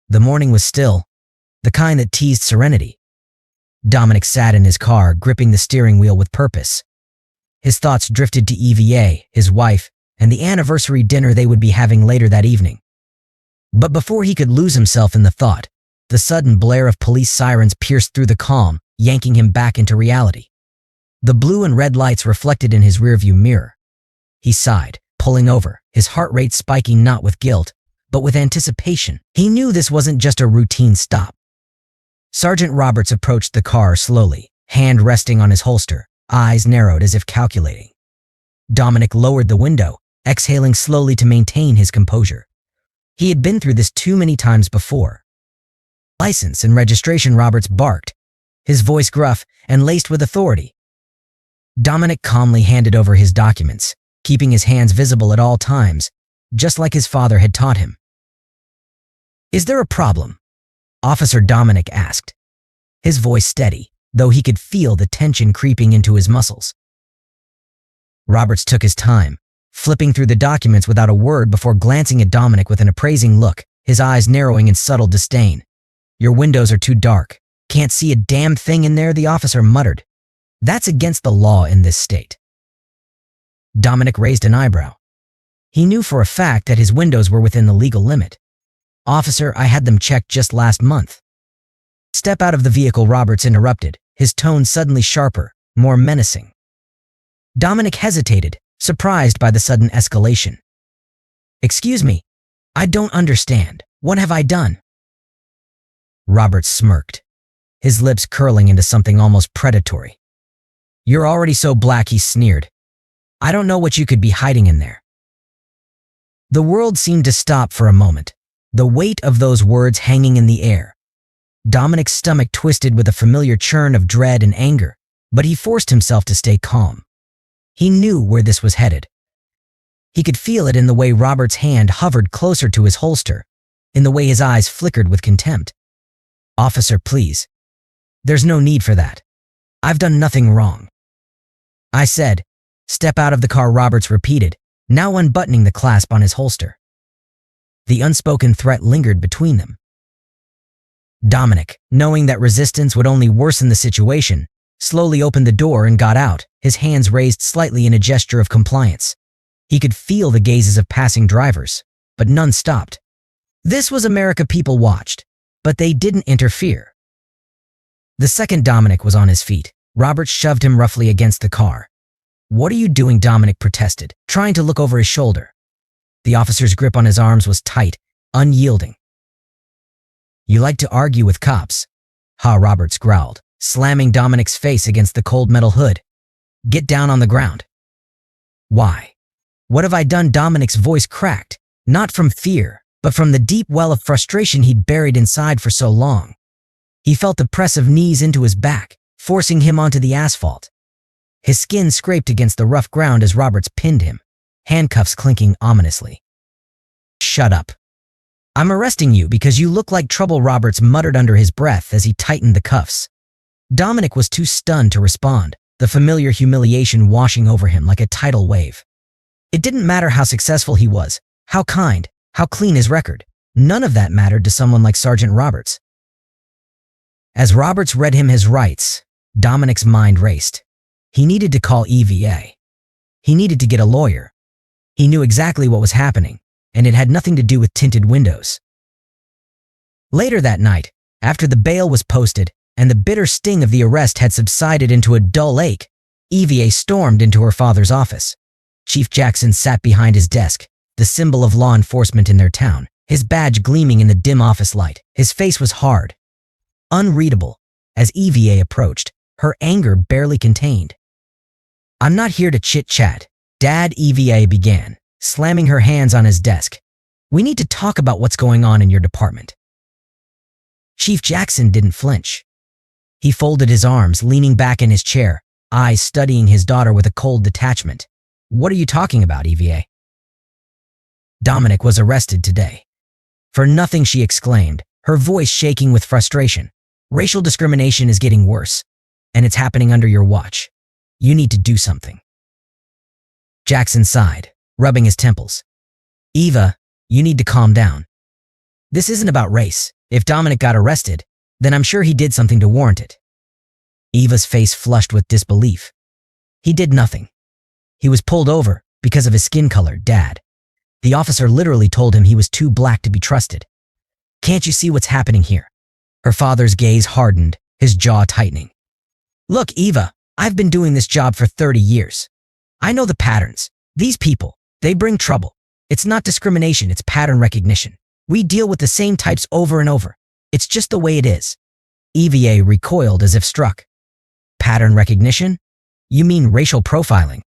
The morning was still, the kind that teased serenity. Dominic sat in his car, gripping the steering wheel with purpose. His thoughts drifted to EVA, his wife, and the anniversary dinner they would be having later that evening. But before he could lose himself in the thought, the sudden blare of police sirens pierced through the calm, yanking him back into reality. The blue and red lights reflected in his rearview mirror. He sighed, pulling over, his heart rate spiking not with guilt, but with anticipation. He knew this wasn't just a routine stop. Sergeant Roberts approached the car slowly, hand resting on his holster, eyes narrowed as if calculating. Dominic lowered the window, exhaling slowly to maintain his composure. He had been through this too many times before. License and registration, Roberts barked, his voice gruff and laced with authority. Dominic calmly handed over his documents, keeping his hands visible at all times, just like his father had taught him. "Is there a problem?" Officer Dominic asked, his voice steady, though he could feel the tension creeping into his muscles. Roberts took his time, flipping through the documents without a word before glancing at Dominic with an appraising look, his eyes narrowing in subtle disdain. "Your windows are too dark. Can't see a damn thing in there," the officer muttered. "That's against the law in this state." Dominic raised an eyebrow. He knew for a fact that his windows were within the legal limit. "Officer, I had them checked just last month." "Step out of the vehicle," Roberts interrupted, his tone suddenly sharper, more menacing. Dominic hesitated, surprised by the sudden escalation. "Excuse me, I don't understand. What have I done?" Roberts smirked, his lips curling into something almost predatory. "You're already so black," he sneered. "I don't know what you could be hiding in there." The world seemed to stop for a moment, the weight of those words hanging in the air. Dominic's stomach twisted with a familiar churn of dread and anger, but he forced himself to stay calm. He knew where this was headed. He could feel it in the way Robert's hand hovered closer to his holster, in the way his eyes flickered with contempt. "Officer, please. There's no need for that. I've done nothing wrong." "I said, step out of the car," Roberts repeated, now unbuttoning the clasp on his holster. The unspoken threat lingered between them. Dominic, knowing that resistance would only worsen the situation, slowly opened the door and got out, his hands raised slightly in a gesture of compliance. He could feel the gazes of passing drivers, but none stopped. This was America. People watched, but they didn't interfere. The second Dominic was on his feet, Roberts shoved him roughly against the car. "What are you doing?" Dominic protested, trying to look over his shoulder. The officer's grip on his arms was tight, unyielding. "You like to argue with cops?" Roberts growled, slamming Dominic's face against the cold metal hood. "Get down on the ground." "Why? What have I done?" Dominic's voice cracked, not from fear, but from the deep well of frustration he'd buried inside for so long. He felt the press of knees into his back, forcing him onto the asphalt. His skin scraped against the rough ground as Roberts pinned him, handcuffs clinking ominously. "Shut up. I'm arresting you because you look like trouble," Roberts muttered under his breath as he tightened the cuffs. Dominic was too stunned to respond, the familiar humiliation washing over him like a tidal wave. It didn't matter how successful he was, how kind, how clean his record. None of that mattered to someone like Sergeant Roberts. As Roberts read him his rights, Dominic's mind raced. He needed to call EVA. He needed to get a lawyer. He knew exactly what was happening, and it had nothing to do with tinted windows. Later that night, after the bail was posted and the bitter sting of the arrest had subsided into a dull ache, EVA stormed into her father's office. Chief Jackson sat behind his desk, the symbol of law enforcement in their town, his badge gleaming in the dim office light. His face was hard, unreadable. As EVA approached, her anger barely contained. "I'm not here to chit-chat, Dad," EVA began, slamming her hands on his desk. "We need to talk about what's going on in your department." Chief Jackson didn't flinch. He folded his arms, leaning back in his chair, eyes studying his daughter with a cold detachment. "What are you talking about, EVA?" "Dominic was arrested today." "For nothing," she exclaimed, her voice shaking with frustration. "Racial discrimination is getting worse, and it's happening under your watch. You need to do something." Jackson sighed, rubbing his temples. "Eva, you need to calm down. This isn't about race. If Dominic got arrested, then I'm sure he did something to warrant it. Eva's face flushed with disbelief. He did nothing. He was pulled over because of his skin color, Dad. The officer literally told him he was too black to be trusted. Can't you see what's happening here? Her father's gaze hardened, his jaw tightening. Look, Eva, I've been doing this job for 30 years. I know the patterns. These people, they bring trouble. It's not discrimination, it's pattern recognition. We deal with the same types over and over. It's just the way it is. EVA recoiled as if struck. Pattern recognition? You mean racial profiling?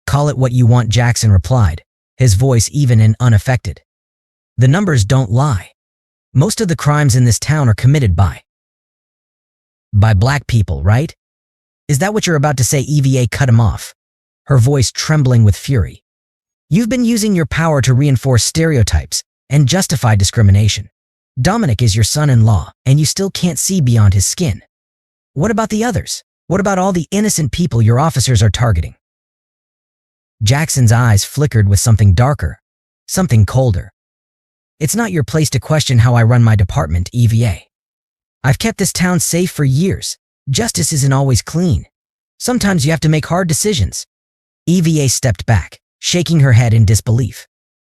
Call it what you want, Jackson replied, his voice even and unaffected. The numbers don't lie. Most of the crimes in this town are committed by black people, right? Is that what you're about to say? EVA cut him off, her voice trembling with fury. You've been using your power to reinforce stereotypes and justify discrimination. Dominic is your son-in-law, and you still can't see beyond his skin. What about the others? What about all the innocent people your officers are targeting? Jackson's eyes flickered with something darker, something colder. It's not your place to question how I run my department, EVA. I've kept this town safe for years. Justice isn't always clean. Sometimes you have to make hard decisions. EVA stepped back, shaking her head in disbelief.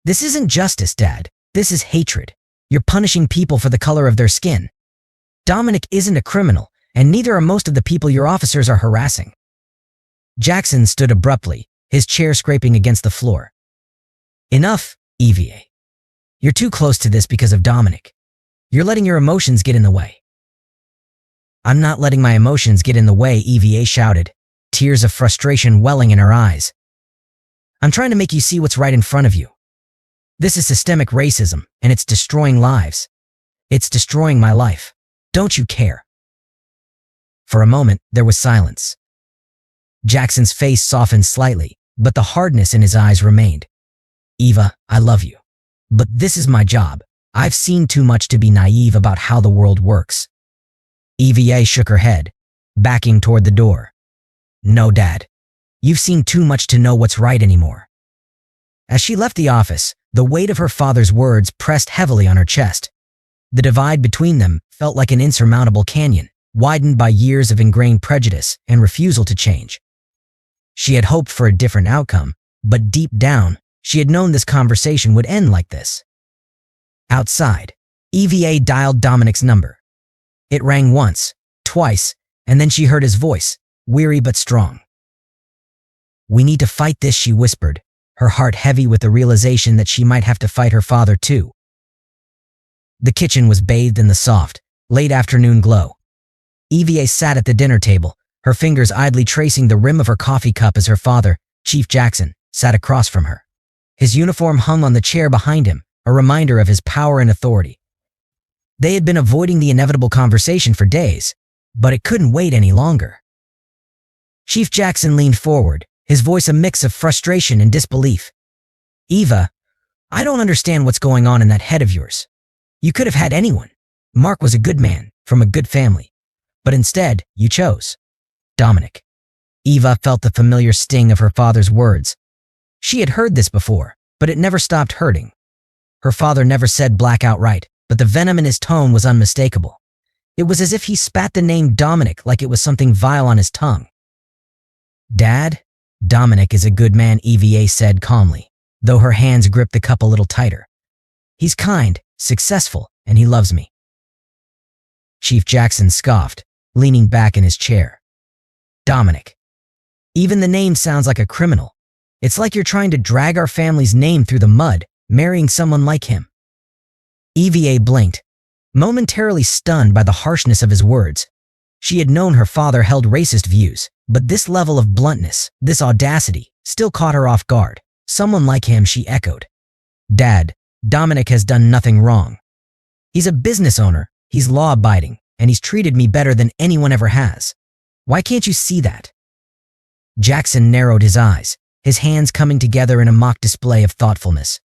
This isn't justice, Dad. This is hatred. You're punishing people for the color of their skin. Dominic isn't a criminal, and neither are most of the people your officers are harassing. Jackson stood abruptly, his chair scraping against the floor. Enough, EVA. You're too close to this because of Dominic. You're letting your emotions get in the way. I'm not letting my emotions get in the way, EVA shouted, tears of frustration welling in her eyes. I'm trying to make you see what's right in front of you. This is systemic racism, and it's destroying lives. It's destroying my life. Don't you care? For a moment, there was silence. Jackson's face softened slightly, but the hardness in his eyes remained. Eva, I love you. But this is my job. I've seen too much to be naive about how the world works. EVA shook her head, backing toward the door. No, Dad. You've seen too much to know what's right anymore. As she left the office, the weight of her father's words pressed heavily on her chest. The divide between them felt like an insurmountable canyon, widened by years of ingrained prejudice and refusal to change. She had hoped for a different outcome, but deep down, she had known this conversation would end like this. Outside, EVA dialed Dominic's number. It rang once, twice, and then she heard his voice, weary but strong. We need to fight this, she whispered, her heart heavy with the realization that she might have to fight her father too. The kitchen was bathed in the soft, late afternoon glow. EVA sat at the dinner table, her fingers idly tracing the rim of her coffee cup as her father, Chief Jackson, sat across from her. His uniform hung on the chair behind him, a reminder of his power and authority. They had been avoiding the inevitable conversation for days, but it couldn't wait any longer. Chief Jackson leaned forward, his voice a mix of frustration and disbelief. Eva, I don't understand what's going on in that head of yours. You could have had anyone. Mark was a good man, from a good family. But instead, you chose Dominic. Eva felt the familiar sting of her father's words. She had heard this before, but it never stopped hurting. Her father never said black outright, but the venom in his tone was unmistakable. It was as if he spat the name Dominic like it was something vile on his tongue. Dad, Dominic is a good man, EVA said calmly, though her hands gripped the cup a little tighter. He's kind, successful, and he loves me. Chief Jackson scoffed, leaning back in his chair. Dominic. Even the name sounds like a criminal. It's like you're trying to drag our family's name through the mud, marrying someone like him. EVA blinked, momentarily stunned by the harshness of his words. She had known her father held racist views, but this level of bluntness, this audacity, still caught her off guard. Someone like him, she echoed. Dad, Dominic has done nothing wrong. He's a business owner, he's law-abiding, and he's treated me better than anyone ever has. Why can't you see that? Jackson narrowed his eyes, his hands coming together in a mock display of thoughtfulness.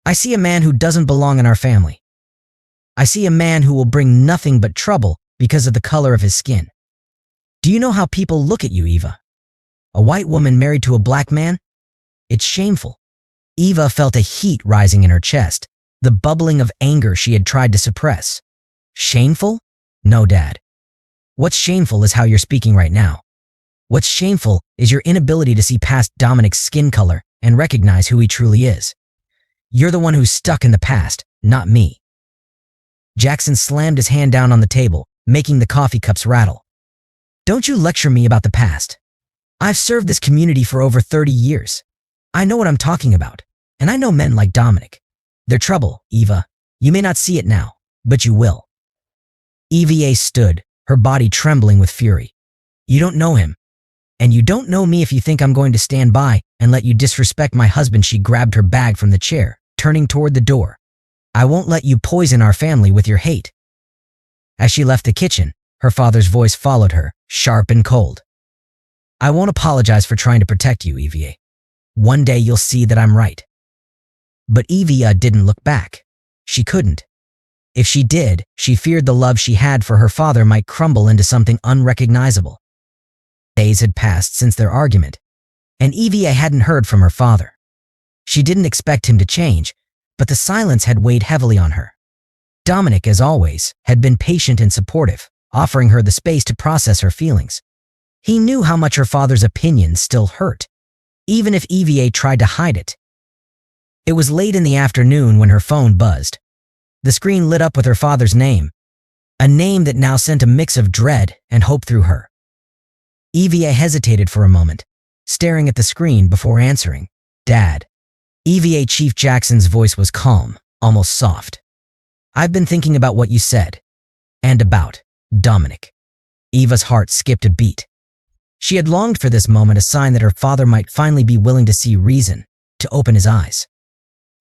I see a man who doesn't belong in our family. I see a man who will bring nothing but trouble because of the color of his skin. Do you know how people look at you, Eva? A white woman married to a black man? It's shameful. Eva felt a heat rising in her chest, the bubbling of anger she had tried to suppress. Shameful? No, Dad. What's shameful is how you're speaking right now. What's shameful is your inability to see past Dominic's skin color and recognize who he truly is. You're the one who's stuck in the past, not me. Jackson slammed his hand down on the table, making the coffee cups rattle. Don't you lecture me about the past. I've served this community for over 30 years. I know what I'm talking about, and I know men like Dominic. They're trouble, Eva. You may not see it now, but you will. EVA stood, her body trembling with fury. You don't know him. And you don't know me if you think I'm going to stand by and let you disrespect my husband. She grabbed her bag from the chair, turning toward the door. I won't let you poison our family with your hate. As she left the kitchen, her father's voice followed her, sharp and cold. I won't apologize for trying to protect you, EVA. One day you'll see that I'm right. But Eva didn't look back. She couldn't. If she did, she feared the love she had for her father might crumble into something unrecognizable. Days had passed since their argument, and Eva hadn't heard from her father. She didn't expect him to change, but the silence had weighed heavily on her. Dominic, as always, had been patient and supportive, offering her the space to process her feelings. He knew how much her father's opinions still hurt, even if Eva tried to hide it. It was late in the afternoon when her phone buzzed. The screen lit up with her father's name, a name that now sent a mix of dread and hope through her. Eva hesitated for a moment, staring at the screen before answering. Dad. EVA Chief Jackson's voice was calm, almost soft. I've been thinking about what you said. And about Dominic. Eva's heart skipped a beat. She had longed for this moment, a sign that her father might finally be willing to see reason, to open his eyes.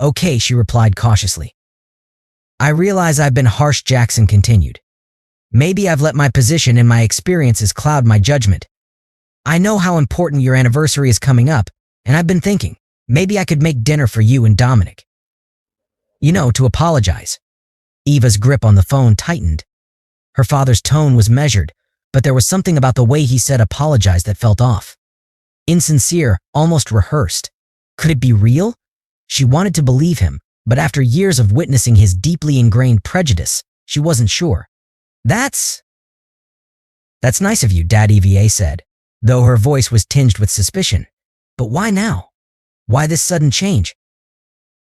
Okay, she replied cautiously. I realize I've been harsh, Jackson continued. Maybe I've let my position and my experiences cloud my judgment. I know how important your anniversary is coming up, and I've been thinking, maybe I could make dinner for you and Dominic. You know, to apologize. Eva's grip on the phone tightened. Her father's tone was measured, but there was something about the way he said apologize that felt off. Insincere, almost rehearsed. Could it be real? She wanted to believe him, but after years of witnessing his deeply ingrained prejudice, she wasn't sure. That's nice of you, Dad, Eva said, though her voice was tinged with suspicion. But why now? Why this sudden change?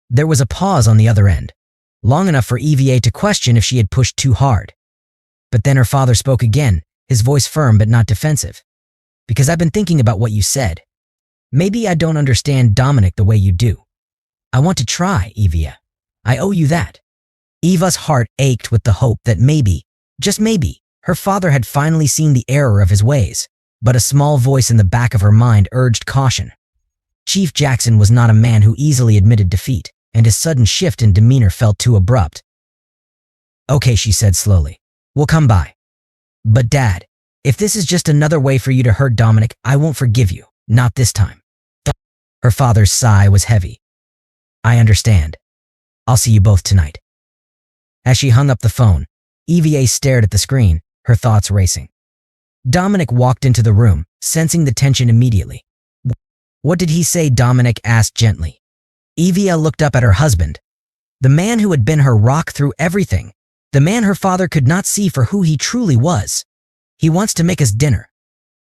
There was a pause on the other end, long enough for Eva to question if she had pushed too hard. But then her father spoke again, his voice firm but not defensive. Because I've been thinking about what you said. Maybe I don't understand Dominic the way you do. I want to try, Eva. I owe you that. Eva's heart ached with the hope that maybe, just maybe, her father had finally seen the error of his ways, but a small voice in the back of her mind urged caution. Chief Jackson was not a man who easily admitted defeat, and his sudden shift in demeanor felt too abrupt. Okay, she said slowly. We'll come by. But Dad, if this is just another way for you to hurt Dominic, I won't forgive you. Not this time. Her father's sigh was heavy. I understand. I'll see you both tonight. As she hung up the phone, Eva stared at the screen, her thoughts racing. Dominic walked into the room, sensing the tension immediately. What did he say? Dominic asked gently. Eva looked up at her husband, the man who had been her rock through everything, the man her father could not see for who he truly was. He wants to make us dinner.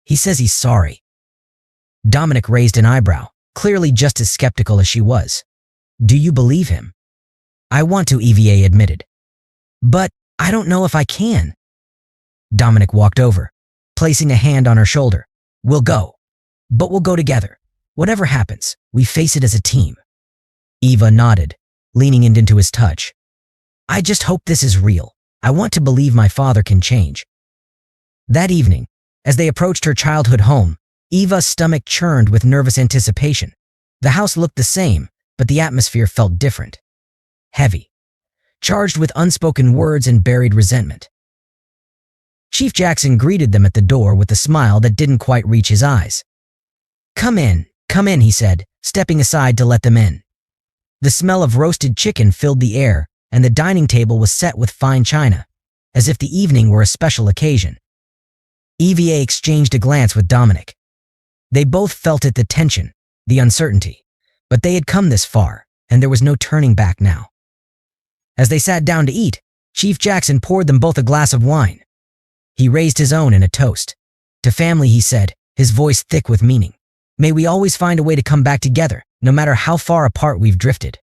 He says he's sorry. Dominic raised an eyebrow, clearly just as skeptical as she was. Do you believe him? I want to, Eva admitted. But I don't know if I can. Dominic walked over, placing a hand on her shoulder. We'll go. But we'll go together. Whatever happens, we face it as a team. Eva nodded, leaning into his touch. I just hope this is real. I want to believe my father can change. That evening, as they approached her childhood home, Eva's stomach churned with nervous anticipation. The house looked the same, but the atmosphere felt different. Heavy. Charged with unspoken words and buried resentment. Chief Jackson greeted them at the door with a smile that didn't quite reach his eyes. Come in, he said, stepping aside to let them in. The smell of roasted chicken filled the air, and the dining table was set with fine china, as if the evening were a special occasion. Eva exchanged a glance with Dominic. They both felt it, the tension, the uncertainty, but they had come this far, and there was no turning back now. As they sat down to eat, Chief Jackson poured them both a glass of wine. He raised his own in a toast. To family, he said, his voice thick with meaning. May we always find a way to come back together, no matter how far apart we've drifted.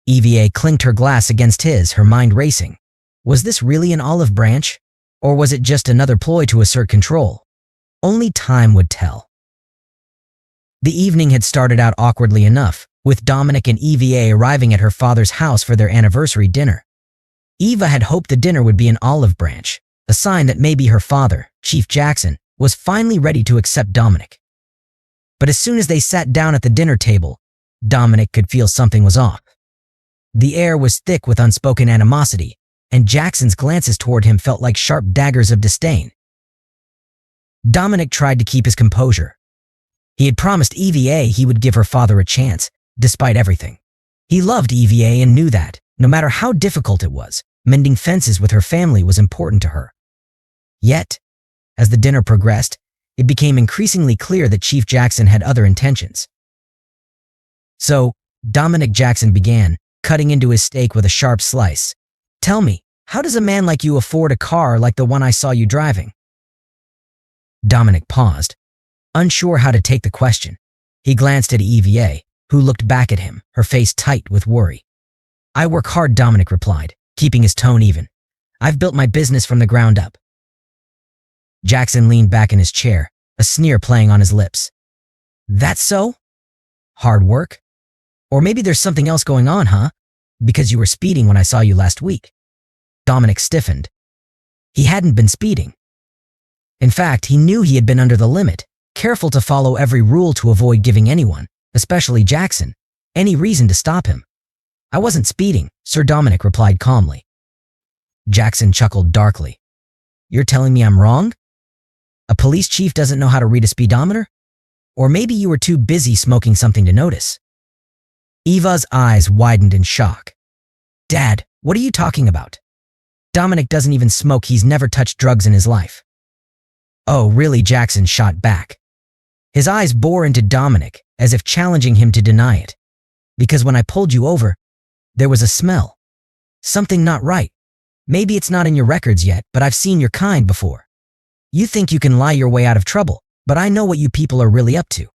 EVA clinked her glass against his, her mind racing. Was this really an olive branch? Or was it just another ploy to assert control? Only time would tell. The evening had started out awkwardly enough, with Dominic and EVA arriving at her father's house for their anniversary dinner. Eva had hoped the dinner would be an olive branch, a sign that maybe her father, Chief Jackson, was finally ready to accept Dominic. But as soon as they sat down at the dinner table, Dominic could feel something was off. The air was thick with unspoken animosity, and Jackson's glances toward him felt like sharp daggers of disdain. Dominic tried to keep his composure. He had promised EVA he would give her father a chance, despite everything. He loved EVA and knew that, no matter how difficult it was, mending fences with her family was important to her. Yet, as the dinner progressed, it became increasingly clear that Chief Jackson had other intentions. So, Dominic Jackson began, cutting into his steak with a sharp slice. Tell me, how does a man like you afford a car like the one I saw you driving? Dominic paused, unsure how to take the question. He glanced at EVA, who looked back at him, her face tight with worry. I work hard, Dominic replied, keeping his tone even. I've built my business from the ground up. Jackson leaned back in his chair, a sneer playing on his lips. That's so? Hard work? Or maybe there's something else going on, huh? Because you were speeding when I saw you last week. Dominic stiffened. He hadn't been speeding. In fact, he knew he had been under the limit, careful to follow every rule to avoid giving anyone, especially Jackson, any reason to stop him. I wasn't speeding, Sir Dominic replied calmly. Jackson chuckled darkly. You're telling me I'm wrong? A police chief doesn't know how to read a speedometer? Or maybe you were too busy smoking something to notice. Eva's eyes widened in shock. Dad, what are you talking about? Dominic doesn't even smoke, he's never touched drugs in his life. Oh, really? Jackson shot back. His eyes bore into Dominic, as if challenging him to deny it. Because when I pulled you over, there was a smell. Something not right. Maybe it's not in your records yet, but I've seen your kind before. You think you can lie your way out of trouble, but I know what you people are really up to.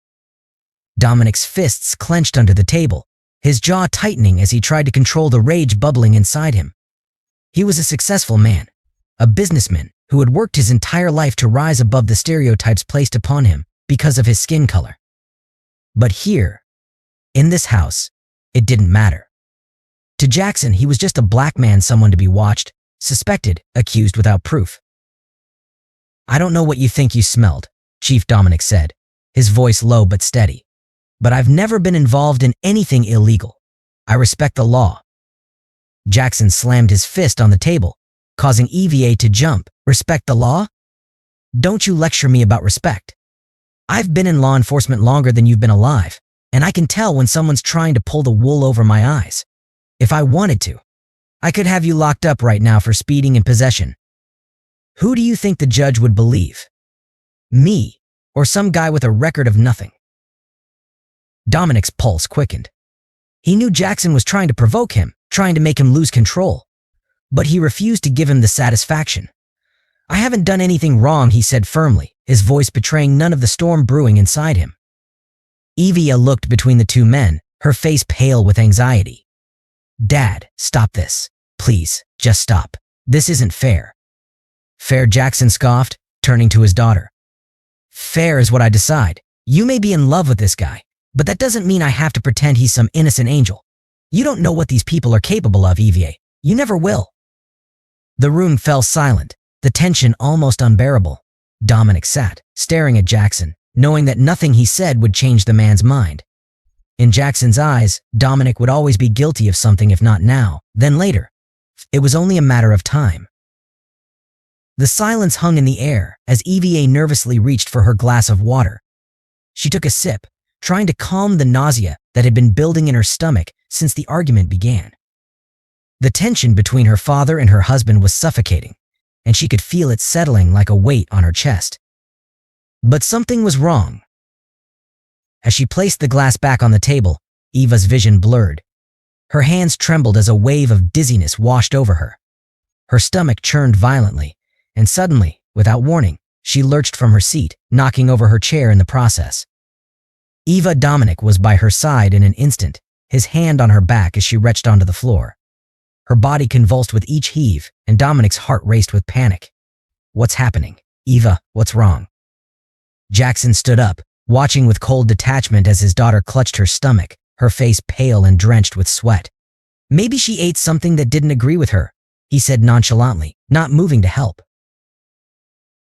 Dominic's fists clenched under the table, his jaw tightening as he tried to control the rage bubbling inside him. He was a successful man, a businessman who had worked his entire life to rise above the stereotypes placed upon him because of his skin color. But here, in this house, it didn't matter. To Jackson, he was just a black man, someone to be watched, suspected, accused without proof. I don't know what you think you smelled, Chief Dominic said, his voice low but steady. But I've never been involved in anything illegal. I respect the law. Jackson slammed his fist on the table, causing EVA to jump. Respect the law? Don't you lecture me about respect. I've been in law enforcement longer than you've been alive, and I can tell when someone's trying to pull the wool over my eyes. If I wanted to, I could have you locked up right now for speeding and possession. Who do you think the judge would believe? Me, or some guy with a record of nothing? Dominic's pulse quickened. He knew Jackson was trying to provoke him, trying to make him lose control. But he refused to give him the satisfaction. I haven't done anything wrong, he said firmly, his voice betraying none of the storm brewing inside him. Evia looked between the two men, her face pale with anxiety. Dad, stop this. Please, just stop. This isn't fair. Fair, Jackson scoffed, turning to his daughter. Fair is what I decide. You may be in love with this guy, but that doesn't mean I have to pretend he's some innocent angel. You don't know what these people are capable of, Eva. You never will. The room fell silent, the tension almost unbearable. Dominic sat, staring at Jackson, knowing that nothing he said would change the man's mind. In Jackson's eyes, Dominic would always be guilty of something, if not now, then later. It was only a matter of time. The silence hung in the air as Eva nervously reached for her glass of water. She took a sip, trying to calm the nausea that had been building in her stomach since the argument began. The tension between her father and her husband was suffocating, and she could feel it settling like a weight on her chest. But something was wrong. As she placed the glass back on the table, Eva's vision blurred. Her hands trembled as a wave of dizziness washed over her. Her stomach churned violently, and suddenly, without warning, she lurched from her seat, knocking over her chair in the process. Eva Dominic was by her side in an instant, his hand on her back as she retched onto the floor. Her body convulsed with each heave, and Dominic's heart raced with panic. "What's happening? Eva, what's wrong?" Jackson stood up, watching with cold detachment as his daughter clutched her stomach, her face pale and drenched with sweat. "Maybe she ate something that didn't agree with her," he said nonchalantly, not moving to help.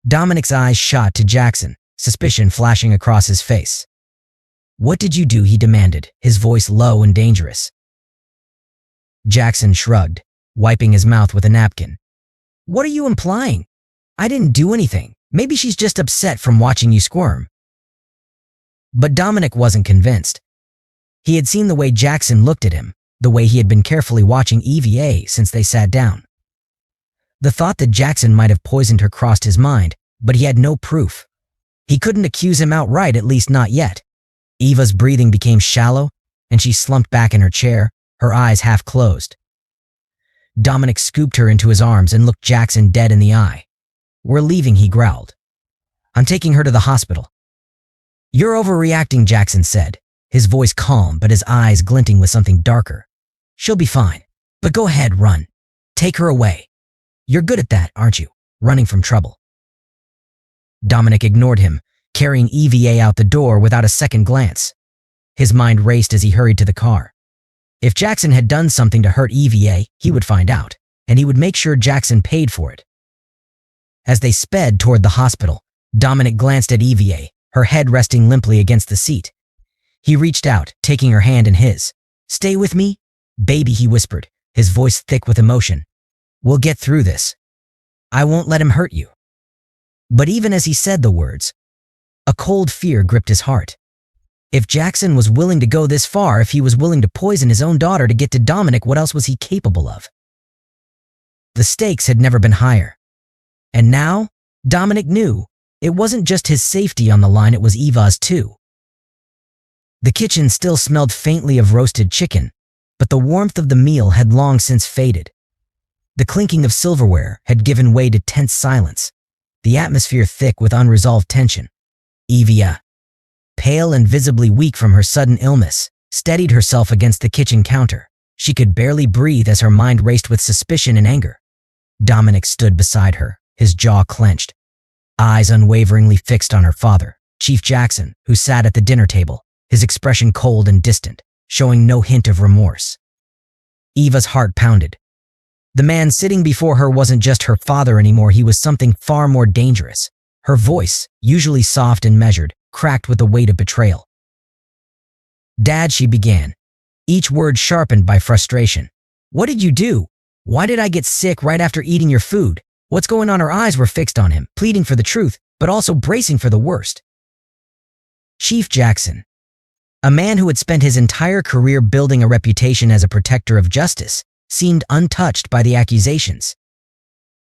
Dominic's eyes shot to Jackson, suspicion flashing across his face. "What did you do?" he demanded, his voice low and dangerous. Jackson shrugged, wiping his mouth with a napkin. "What are you implying? I didn't do anything. Maybe she's just upset from watching you squirm." But Dominic wasn't convinced. He had seen the way Jackson looked at him, the way he had been carefully watching EVA since they sat down. The thought that Jackson might have poisoned her crossed his mind, but he had no proof. He couldn't accuse him outright, at least not yet. Eva's breathing became shallow, and she slumped back in her chair, her eyes half closed. Dominic scooped her into his arms and looked Jackson dead in the eye. "We're leaving," he growled. "I'm taking her to the hospital." "You're overreacting," Jackson said, his voice calm but his eyes glinting with something darker. "She'll be fine, but go ahead, run. Take her away. You're good at that, aren't you? Running from trouble." Dominic ignored him, carrying EVA out the door without a second glance. His mind raced as he hurried to the car. If Jackson had done something to hurt EVA, he would find out, and he would make sure Jackson paid for it. As they sped toward the hospital, Dominic glanced at EVA, her head resting limply against the seat. He reached out, taking her hand in his. "Stay with me, baby," he whispered, his voice thick with emotion. "We'll get through this. I won't let him hurt you." But even as he said the words, a cold fear gripped his heart. If Jackson was willing to go this far, if he was willing to poison his own daughter to get to Dominic, what else was he capable of? The stakes had never been higher. And now, Dominic knew, it wasn't just his safety on the line, it was Eva's too. The kitchen still smelled faintly of roasted chicken, but the warmth of the meal had long since faded. The clinking of silverware had given way to tense silence, the atmosphere thick with unresolved tension. Eva, pale and visibly weak from her sudden illness, steadied herself against the kitchen counter. She could barely breathe as her mind raced with suspicion and anger. Dominic stood beside her, his jaw clenched, eyes unwaveringly fixed on her father, Chief Jackson, who sat at the dinner table, his expression cold and distant, showing no hint of remorse. Eva's heart pounded. The man sitting before her wasn't just her father anymore, he was something far more dangerous. Her voice, usually soft and measured, cracked with the weight of betrayal. "Dad," she began, each word sharpened by frustration. "What did you do? Why did I get sick right after eating your food? What's going on?" Her eyes were fixed on him, pleading for the truth, but also bracing for the worst. Chief Jackson, a man who had spent his entire career building a reputation as a protector of justice, seemed untouched by the accusations.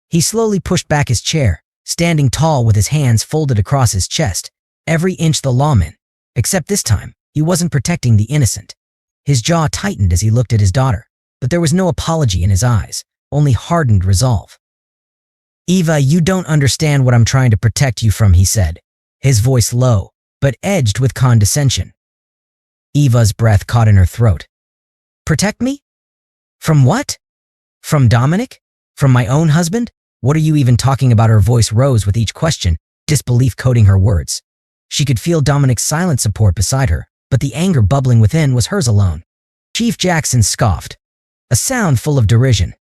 He slowly pushed back his chair, standing tall with his hands folded across his chest, every inch the lawman, except this time, he wasn't protecting the innocent. His jaw tightened as he looked at his daughter, but there was no apology in his eyes, only hardened resolve. "Eva, you don't understand what I'm trying to protect you from," he said, his voice low, but edged with condescension. Eva's breath caught in her throat. "Protect me? From what? From Dominic? From my own husband? What are you even talking about?" Her voice rose with each question, disbelief coating her words. She could feel Dominic's silent support beside her, but the anger bubbling within was hers alone. Chief Jackson scoffed, a sound full of derision.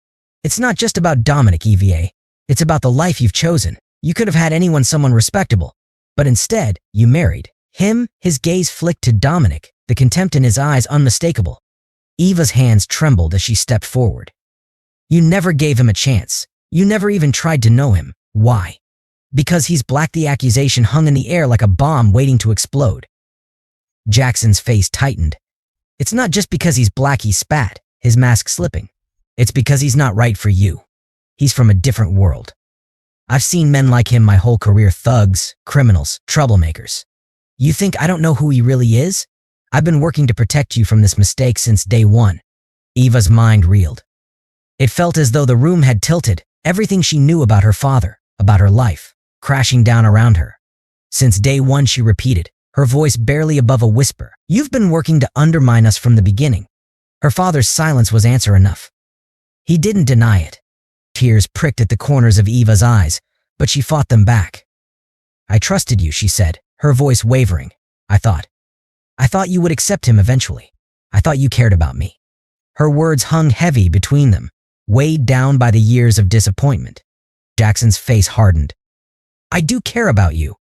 "It's not just about Dominic, EVA. It's about the life you've chosen. You could have had anyone, someone respectable, but instead, you married him." His gaze flicked to Dominic, the contempt in his eyes unmistakable. Eva's hands trembled as she stepped forward. "You never gave him a chance. You never even tried to know him. Why? Because he's black." The accusation hung in the air like a bomb waiting to explode. Jackson's face tightened. "It's not just because he's black," he spat, his mask slipping. "It's because he's not right for you. He's from a different world. I've seen men like him my whole career, thugs, criminals, troublemakers. You think I don't know who he really is? I've been working to protect you from this mistake since day one." Eva's mind reeled. It felt as though the room had tilted, everything she knew about her father, about her life, crashing down around her. Since day one, she repeated, her voice barely above a whisper, "You've been working to undermine us from the beginning." Her father's silence was answer enough. He didn't deny it. Tears pricked at the corners of Eva's eyes, but she fought them back. "I trusted you," she said, her voice wavering. I thought you would accept him eventually. I thought you cared about me." Her words hung heavy between them, weighed down by the years of disappointment. Jackson's face hardened. "I do care about you.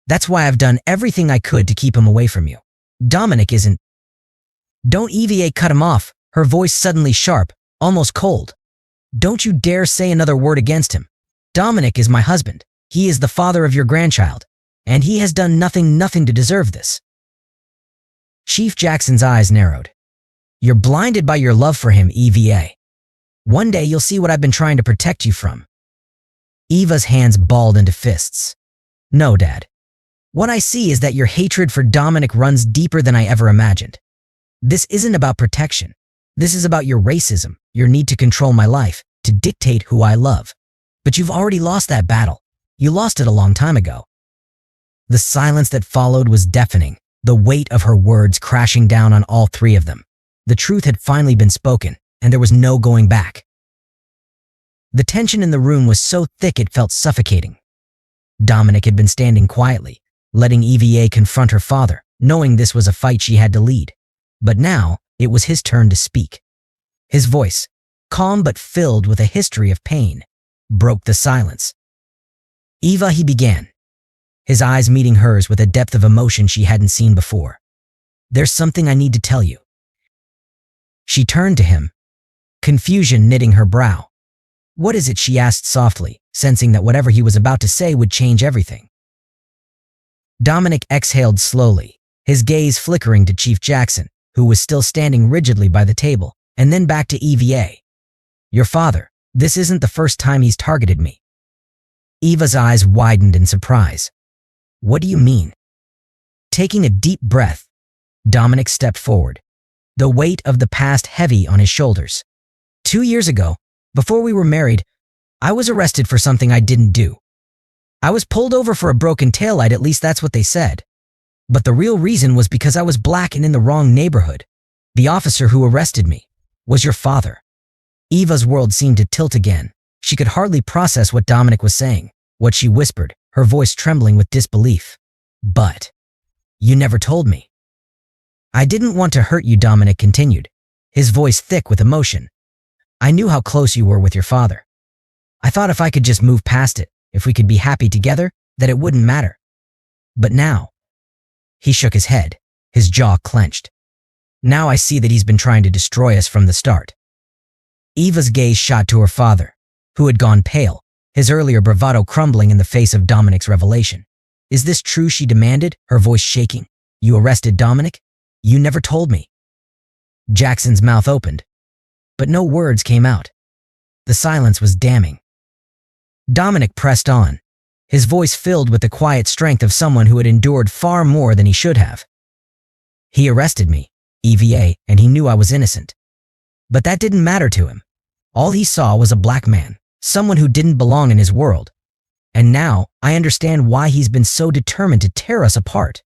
That's why I've done everything I could to keep him away from you. Dominic isn't—" "Don't," Eva cut him off, her voice suddenly sharp, almost cold. "Don't you dare say another word against him. Dominic is my husband. He is the father of your grandchild, and he has done nothing to deserve this." Chief Jackson's eyes narrowed. "You're blinded by your love for him, Eva. One day you'll see what I've been trying to protect you from." Eva's hands balled into fists. "No, Dad. What I see is that your hatred for Dominic runs deeper than I ever imagined. This isn't about protection. This is about your racism, your need to control my life, to dictate who I love. But you've already lost that battle. You lost it a long time ago." The silence that followed was deafening, the weight of her words crashing down on all three of them. The truth had finally been spoken, and there was no going back. The tension in the room was so thick it felt suffocating. Dominic had been standing quietly, letting Eva confront her father, knowing this was a fight she had to lead. But now, it was his turn to speak. His voice, calm but filled with a history of pain, broke the silence. "Eva," he began, his eyes meeting hers with a depth of emotion she hadn't seen before. "There's something I need to tell you." She turned to him, confusion knitting her brow. "What is it?" she asked softly, sensing that whatever he was about to say would change everything. Dominic exhaled slowly, his gaze flickering to Chief Jackson, who was still standing rigidly by the table, and then back to Eva. "Your father, this isn't the first time he's targeted me." Eva's eyes widened in surprise. "What do you mean?" Taking a deep breath, Dominic stepped forward, the weight of the past heavy on his shoulders. 2 years ago, before we were married, I was arrested for something I didn't do. I was pulled over for a broken taillight, at least that's what they said. But the real reason was because I was black and in the wrong neighborhood. The officer who arrested me was your father." Eva's world seemed to tilt again. She could hardly process what Dominic was saying, what she whispered, her voice trembling with disbelief. "But you never told me." "I didn't want to hurt you," Dominic continued, his voice thick with emotion. "I knew how close you were with your father. I thought if I could just move past it, if we could be happy together, that it wouldn't matter. But now—" He shook his head, his jaw clenched. "Now I see that he's been trying to destroy us from the start." Eva's gaze shot to her father, who had gone pale, his earlier bravado crumbling in the face of Dominic's revelation. "Is this true?" she demanded, her voice shaking. "You arrested Dominic? You never told me." Jackson's mouth opened, but no words came out. The silence was damning. Dominic pressed on, his voice filled with the quiet strength of someone who had endured far more than he should have. "He arrested me, Eva, and he knew I was innocent. But that didn't matter to him. All he saw was a black man, someone who didn't belong in his world. And now I understand why he's been so determined to tear us apart."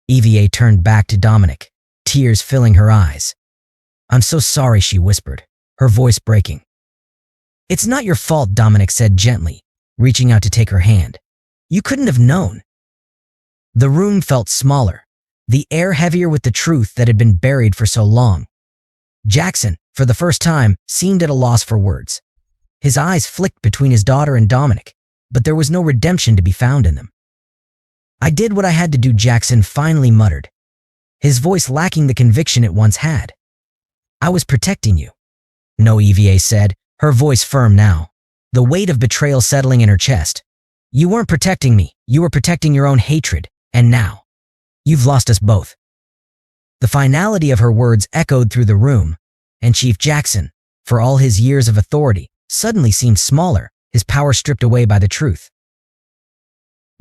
Eva turned back to Dominic, tears filling her eyes. "I'm so sorry," she whispered, her voice breaking. "It's not your fault," Dominic said gently, reaching out to take her hand. "You couldn't have known." The room felt smaller, the air heavier with the truth that had been buried for so long. Jackson, for the first time, seemed at a loss for words. His eyes flicked between his daughter and Dominic, but there was no redemption to be found in them. "I did what I had to do," Jackson finally muttered, his voice lacking the conviction it once had. "I was protecting you." "No," Eva said, her voice firm now, the weight of betrayal settling in her chest. "You weren't protecting me. You were protecting your own hatred. And now, you've lost us both." The finality of her words echoed through the room, and Chief Jackson, for all his years of authority, suddenly seemed smaller, his power stripped away by the truth.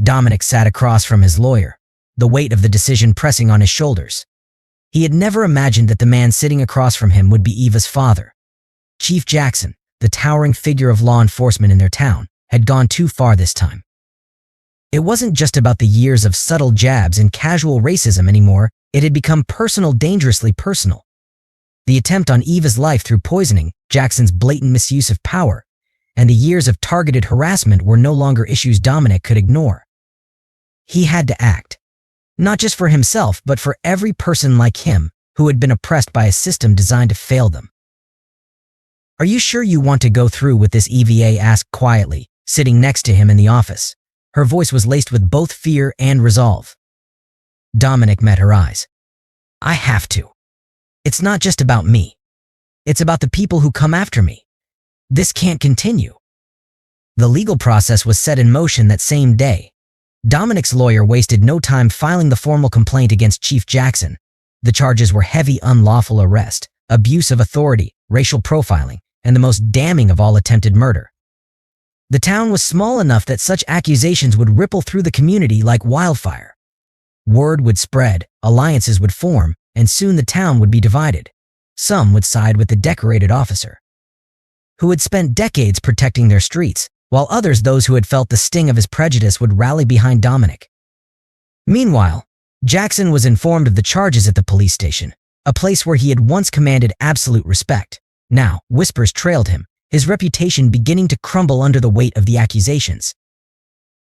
Dominic sat across from his lawyer, the weight of the decision pressing on his shoulders. He had never imagined that the man sitting across from him would be Eva's father. Chief Jackson, the towering figure of law enforcement in their town, had gone too far this time. It wasn't just about the years of subtle jabs and casual racism anymore, it had become personal, dangerously personal. The attempt on Eva's life through poisoning, Jackson's blatant misuse of power, and the years of targeted harassment were no longer issues Dominic could ignore. He had to act. Not just for himself, but for every person like him who had been oppressed by a system designed to fail them. "Are you sure you want to go through with this?" Eva asked quietly, sitting next to him in the office. Her voice was laced with both fear and resolve. Dominic met her eyes. "I have to. It's not just about me. It's about the people who come after me. This can't continue." The legal process was set in motion that same day. Dominic's lawyer wasted no time filing the formal complaint against Chief Jackson. The charges were heavy unlawful arrest, abuse of authority, racial profiling, and the most damning of all, attempted murder. The town was small enough that such accusations would ripple through the community like wildfire. Word would spread, alliances would form, and soon the town would be divided. Some would side with the decorated officer, who had spent decades protecting their streets, while others, those who had felt the sting of his prejudice, would rally behind Dominic. Meanwhile, Jackson was informed of the charges at the police station, a place where he had once commanded absolute respect. Now, whispers trailed him, his reputation beginning to crumble under the weight of the accusations.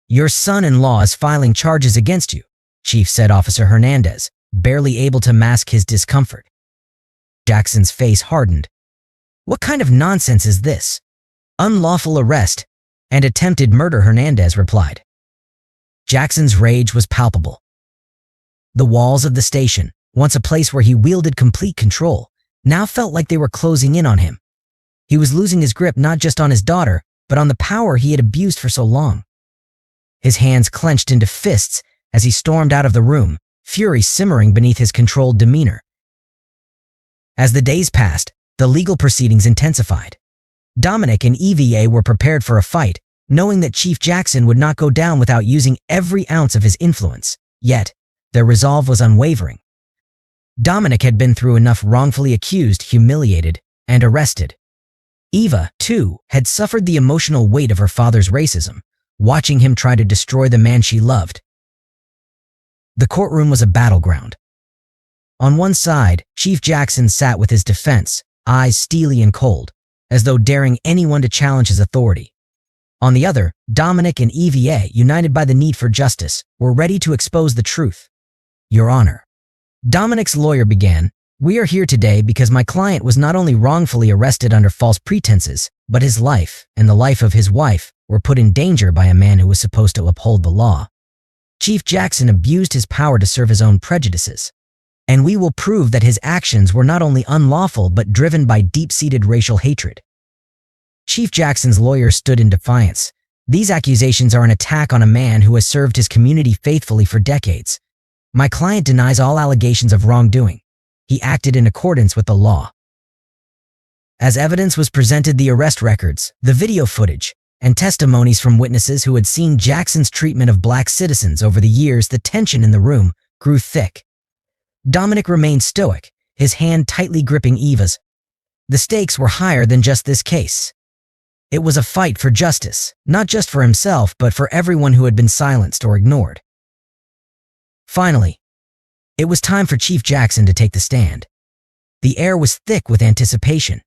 "Your son-in-law is filing charges against you," Chief said Officer Hernandez, barely able to mask his discomfort. Jackson's face hardened. "What kind of nonsense is this? Unlawful arrest and attempted murder," Hernandez replied. Jackson's rage was palpable. The walls of the station, once a place where he wielded complete control, now felt like they were closing in on him. He was losing his grip not just on his daughter, but on the power he had abused for so long. His hands clenched into fists as he stormed out of the room, fury simmering beneath his controlled demeanor. As the days passed, the legal proceedings intensified. Dominic and Eva were prepared for a fight, knowing that Chief Jackson would not go down without using every ounce of his influence. Yet, their resolve was unwavering. Dominic had been through enough, wrongfully accused, humiliated, and arrested. Eva, too, had suffered the emotional weight of her father's racism, watching him try to destroy the man she loved. The courtroom was a battleground. On one side, Chief Jackson sat with his defense, eyes steely and cold, as though daring anyone to challenge his authority. On the other, Dominic and Eva, united by the need for justice, were ready to expose the truth. "Your Honor," Dominic's lawyer began, "we are here today because my client was not only wrongfully arrested under false pretenses, but his life and the life of his wife were put in danger by a man who was supposed to uphold the law. Chief Jackson abused his power to serve his own prejudices, and we will prove that his actions were not only unlawful but driven by deep-seated racial hatred." Chief Jackson's lawyer stood in defiance. "These accusations are an attack on a man who has served his community faithfully for decades. My client denies all allegations of wrongdoing. He acted in accordance with the law." As evidence was presented, the arrest records, the video footage, and testimonies from witnesses who had seen Jackson's treatment of black citizens over the years, the tension in the room grew thick. Dominic remained stoic, his hand tightly gripping Eva's. The stakes were higher than just this case. It was a fight for justice, not just for himself, but for everyone who had been silenced or ignored. Finally, it was time for Chief Jackson to take the stand. The air was thick with anticipation.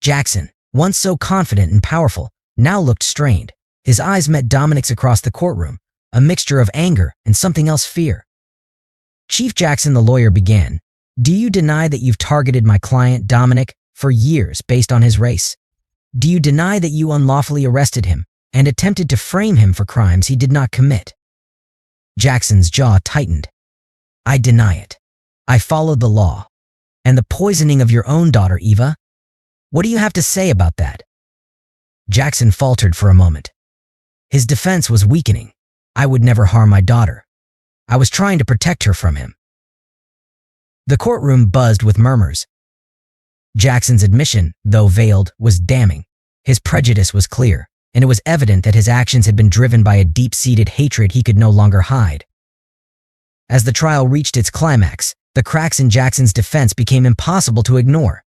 Jackson, once so confident and powerful, now looked strained. His eyes met Dominic's across the courtroom, a mixture of anger and something else, fear. Chief Jackson, the lawyer, began, "Do you deny that you've targeted my client, Dominic, for years based on his race? Do you deny that you unlawfully arrested him and attempted to frame him for crimes he did not commit?" Jackson's jaw tightened. "I deny it. I followed the law. And the poisoning of your own daughter, Eva? What do you have to say about that?" Jackson faltered for a moment. His defense was weakening. "I would never harm my daughter. I was trying to protect her from him." The courtroom buzzed with murmurs. Jackson's admission, though veiled, was damning. His prejudice was clear, and it was evident that his actions had been driven by a deep-seated hatred he could no longer hide. As the trial reached its climax, The cracks in Jackson's defense became impossible to ignore.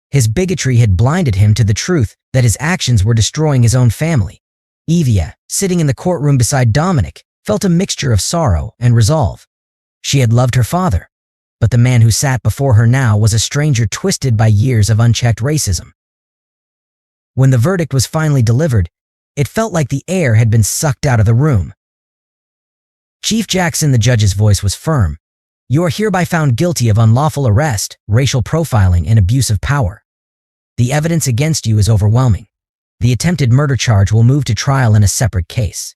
His bigotry had blinded him to the truth that his actions were destroying his own family. Evia, sitting in the courtroom beside Dominic, felt a mixture of sorrow and resolve. She had loved her father, but the man who sat before her now was a stranger twisted by years of unchecked racism. When the verdict was finally delivered, it felt like the air had been sucked out of the room. Chief Jackson, the judge's voice was firm. You are hereby found guilty of unlawful arrest, racial profiling, and abuse of power. The evidence against you is overwhelming. The attempted murder charge will move to trial in a separate case.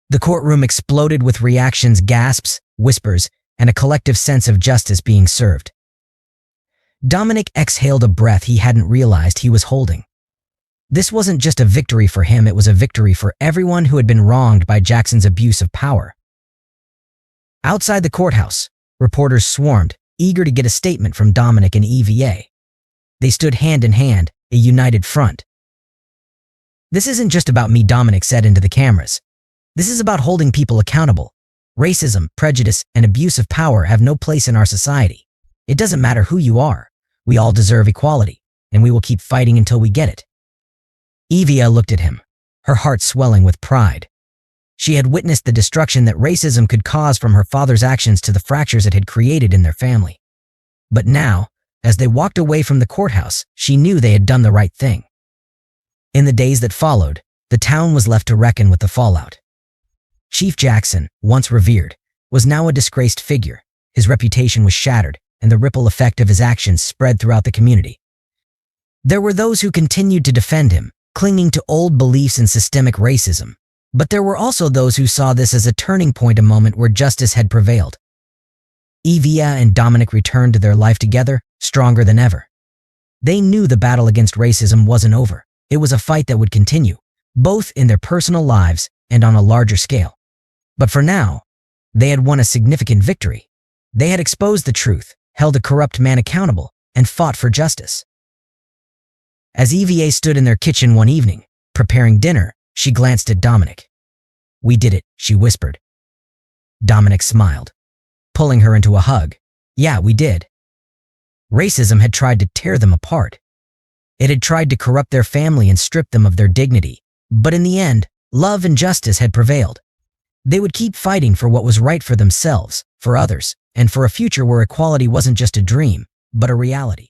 The courtroom exploded with reactions, gasps, whispers, and a collective sense of justice being served. Dominic exhaled a breath he hadn't realized he was holding. This wasn't just a victory for him, it was a victory for everyone who had been wronged by Jackson's abuse of power. Outside the courthouse, reporters swarmed, eager to get a statement from Dominic and EVA. They stood hand in hand, a united front. This isn't just about me, Dominic said into the cameras. This is about holding people accountable. Racism, prejudice, and abuse of power have no place in our society. It doesn't matter who you are. We all deserve equality, and we will keep fighting until we get it. Evia looked at him, her heart swelling with pride. She had witnessed the destruction that racism could cause, from her father's actions to the fractures it had created in their family. But now, as they walked away from the courthouse, she knew they had done the right thing. In the days that followed, the town was left to reckon with the fallout. Chief Jackson, once revered, was now a disgraced figure. His reputation was shattered, and the ripple effect of his actions spread throughout the community. There were those who continued to defend him, clinging to old beliefs and systemic racism. But there were also those who saw this as a turning point, a moment where justice had prevailed. Evia and Dominic returned to their life together, stronger than ever. They knew the battle against racism wasn't over. It was a fight that would continue, both in their personal lives and on a larger scale. But for now, they had won a significant victory. They had exposed the truth, held a corrupt man accountable, and fought for justice. As EVA stood in their kitchen one evening, preparing dinner, she glanced at Dominic. We did it, she whispered. Dominic smiled, pulling her into a hug. Yeah, we did. Racism had tried to tear them apart. It had tried to corrupt their family and strip them of their dignity. But in the end, love and justice had prevailed. They would keep fighting for what was right for themselves, for others, and for a future where equality wasn't just a dream, but a reality.